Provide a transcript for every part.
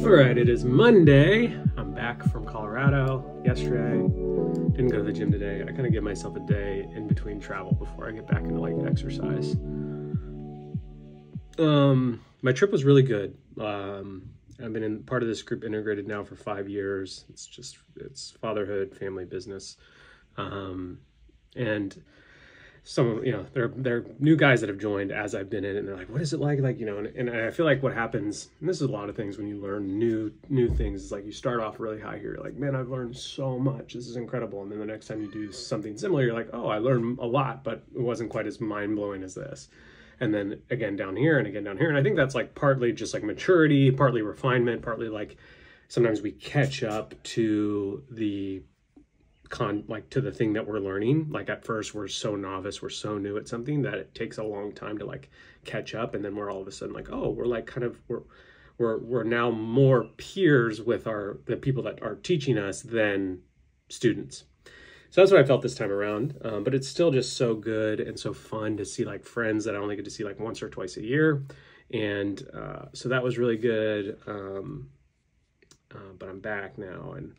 All right, it is Monday. I'm back from Colorado yesterday. Didn't go to the gym today. I kind of give myself a day in between travel before I get back into like exercise. My trip was really good. I've been in part of this group Integrated now for 5 years. It's fatherhood, family business. And some, there are new guys that have joined as I've been in it, and they're like, what is it like, and I feel like what happens, and this is a lot of things when you learn new things, is like you start off really high here, you're like, man, I've learned so much, this is incredible, and then the next time you do something similar, you're like, oh, I learned a lot, but it wasn't quite as mind-blowing as this. And then again down here, and again down here, and I think that's like partly just like maturity, partly refinement, partly like sometimes we catch up to the to the thing that we're learning. Like at first we're so novice, we're so new at something that it takes a long time to like catch up, and then we're all of a sudden like, oh, we're like kind of we're now more peers with the people that are teaching us than students. So that's what I felt this time around. But it's still just so good and so fun to see like friends that I only get to see like once or twice a year. And so that was really good. But I'm back now, and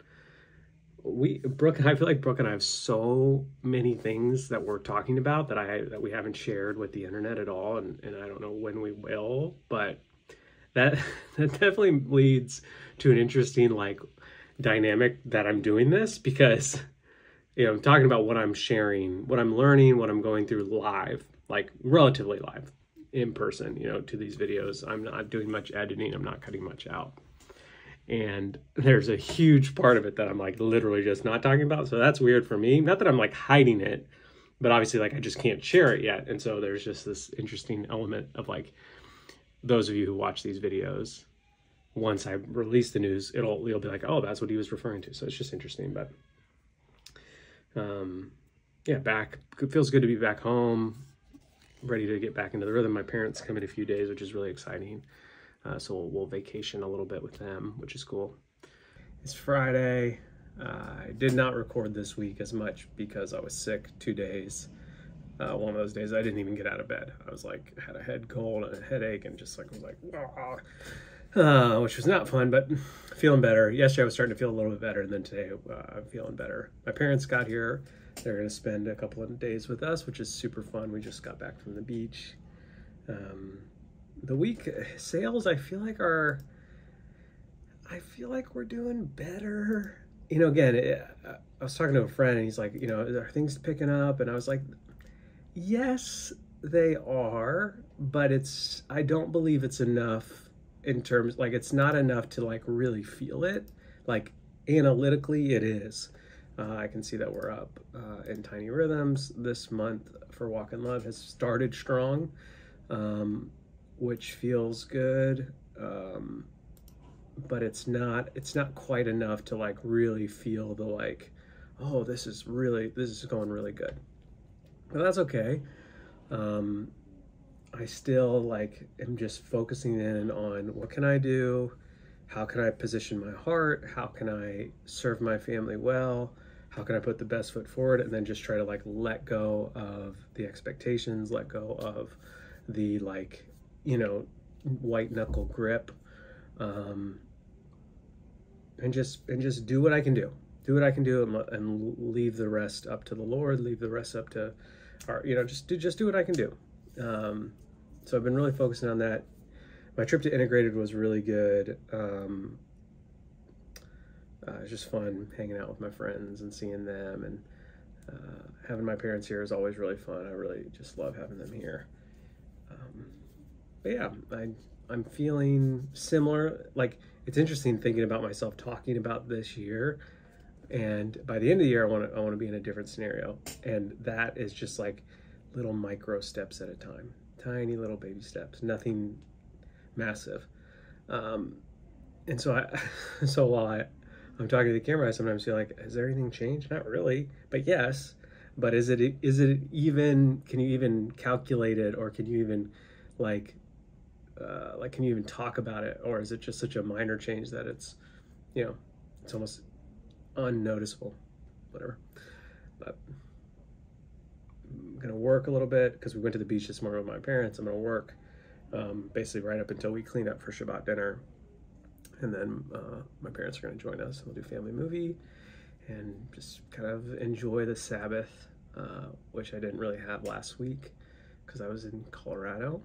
I feel like Brooke and I have so many things that we're talking about that we haven't shared with the internet at all, and I don't know when we will, but that definitely leads to an interesting like dynamic that I'm doing this, because I'm talking about what I'm sharing, what I'm learning, what I'm going through live, like relatively live in person, to these videos. I'm not doing much editing, I'm not cutting much out. And there's a huge part of it that I'm like literally just not talking about. So that's weird for me. Not that I'm like hiding it, but obviously like I just can't share it yet. And so there's just this interesting element of like, those of you who watch these videos, once I release the news, you'll be like, oh, that's what he was referring to. So it's just interesting. But yeah, back. It feels good to be back home, ready to get back into the rhythm. My parents come in a few days, which is really exciting. So we'll vacation a little bit with them, which is cool. It's Friday. I did not record this week as much because I was sick 2 days. One of those days I didn't even get out of bed. I was like, had a head cold and a headache, and just like was like, which was not fun, but feeling better. Yesterday I was starting to feel a little bit better, and then today I'm feeling better. My parents got here. They're going to spend a couple of days with us, which is super fun. We just got back from the beach. The week sales, I feel like we're doing better. Again, I was talking to a friend, and he's like, are things picking up? And I was like, yes, they are, but I don't believe it's enough in terms, like, it's not enough to like really feel it. Like analytically it is. I can see that we're up in Tiny Rhythms. This month for Walk in Love has started strong. Which feels good, but it's not quite enough to like really feel the like, oh, this is going really good. But that's okay. I still like am just focusing in on what can I do, how can I position my heart, how can I serve my family well, how can I put the best foot forward, and then just try to like let go of the expectations, let go of the like, white knuckle grip, and just do what I can do. Do what I can do, and leave the rest up to the Lord. Leave the rest up to our, just do what I can do. So I've been really focusing on that. My trip to Integrated was really good. It's just fun hanging out with my friends and seeing them, and having my parents here is always really fun. I really just love having them here. But yeah, I'm feeling similar. Like, it's interesting thinking about myself talking about this year, and by the end of the year, I want to be in a different scenario, and that is just like little micro steps at a time, tiny little baby steps, nothing massive. And so so while I'm talking to the camera, I sometimes feel like, has there anything changed? Not really, but yes. But is it even? Can you even calculate it, or can you even can you even talk about it, or is it just such a minor change that it's almost unnoticeable? Whatever. But I'm gonna work a little bit because we went to the beach this morning with my parents. I'm gonna work basically right up until we clean up for Shabbat dinner, And then my parents are going to join us. We'll do family movie and just kind of enjoy the Sabbath, which I didn't really have last week because I was in Colorado.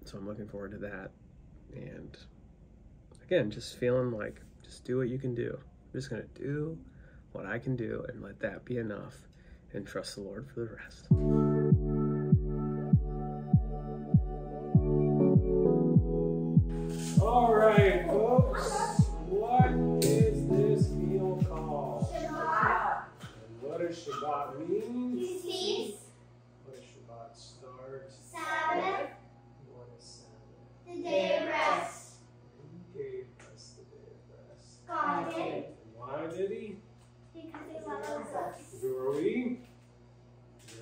So I'm looking forward to that. And again, just feeling like, just do what you can do. I'm just going to do what I can do and let that be enough and trust the Lord for the rest. All right, folks, what is this meal called? Shabbat. And what does Shabbat mean? Peace. What does Shabbat start? Sabbath. What is Sabbath? The day of rest. Who gave us the day of rest? God did. And why did he? Because he loves us. Who are we?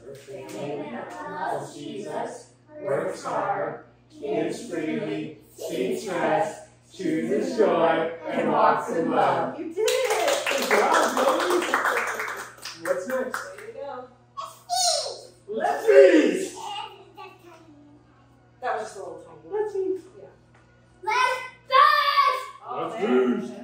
We're a Family that loves Jesus, Works hard, gives freely, seeks rest, chooses joy, and walks in love. You did it! Good job, Jody. What's next? There you go. Let's Let's eat! That was just a little tiny one. Let's eat. Let's fast! Oh, Let's man. eat.